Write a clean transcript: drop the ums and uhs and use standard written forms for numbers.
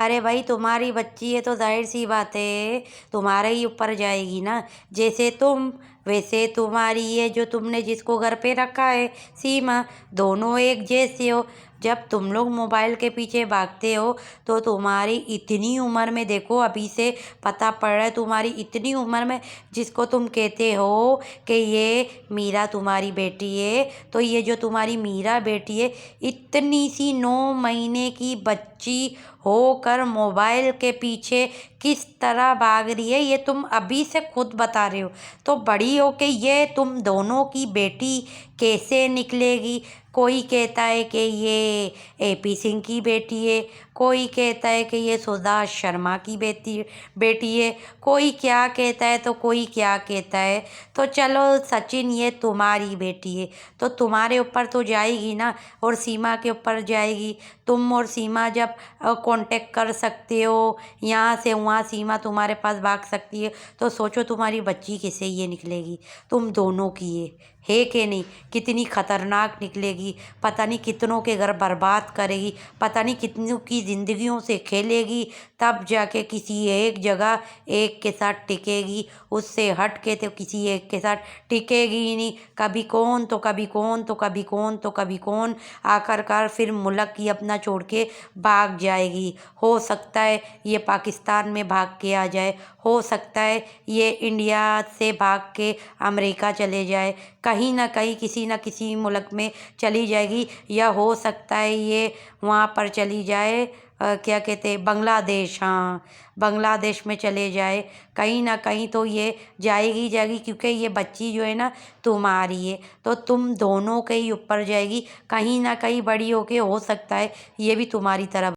अरे भाई, तुम्हारी बच्ची है तो जाहिर सी बात है तुम्हारे ही ऊपर जाएगी ना। जैसे तुम वैसे तुम्हारी ये जो तुमने जिसको घर पे रखा है सीमा, दोनों एक जैसे हो। जब तुम लोग मोबाइल के पीछे भागते हो तो तुम्हारी इतनी उम्र में, देखो अभी से पता पड़ रहा है तुम्हारी इतनी उम्र में, जिसको तुम कहते हो कि ये मीरा तुम्हारी बेटी है, तो ये जो तुम्हारी मीरा बेटी है, इतनी सी 9 महीने की बच्ची होकर मोबाइल के पीछे किस तरह भाग रही है, ये तुम अभी से खुद बता रहे हो। तो बड़ी हो के ये तुम दोनों की बेटी कैसे निकलेगी? कोई कहता है कि ये एपी सिंह की बेटी है, कोई कहता है कि ये सुभाष शर्मा की बेटी बेटी है, कोई क्या कहता है तो कोई क्या कहता है। तो चलो सचिन, ये तुम्हारी बेटी है तो तुम्हारे ऊपर तो जाएगी ना, और सीमा के ऊपर जाएगी। तुम और सीमा जब कांटेक्ट कर सकते हो, यहाँ से वहाँ सीमा तुम्हारे पास भाग सकती है, तो सोचो तुम्हारी बच्ची किसे ये निकलेगी। तुम दोनों की है कि नहीं? कितनी खतरनाक निकलेगी, पता नहीं कितनों के घर बर्बाद करेगी, पता नहीं कितनों की ज़िंदगियों से खेलेगी, तब जाके किसी एक जगह एक के साथ टिकेगी। उससे हट के तो किसी एक के साथ टिकेगी ही नहीं। कभी कौन तो कभी कौन तो कभी कौन तो कभी कौन, आखिरकार फिर मुल्क ही अपना छोड़ के भाग जाएगी। हो सकता है ये पाकिस्तान में भाग के आ जाए, हो सकता है ये इंडिया से भाग के अमेरिका चले जाए, कहीं ना कहीं किसी न किसी मुल्क में चली जाएगी, या हो सकता है ये वहाँ पर चली जाए, क्या कहते हैं, बांग्लादेश। हाँ, बांग्लादेश में चले जाए, कहीं ना कहीं तो ये जाएगी जाएगी, क्योंकि ये बच्ची जो है ना तुम्हारी है, तो तुम दोनों के ही ऊपर जाएगी। कहीं ना कहीं बड़ी होके हो सकता है ये भी तुम्हारी तरह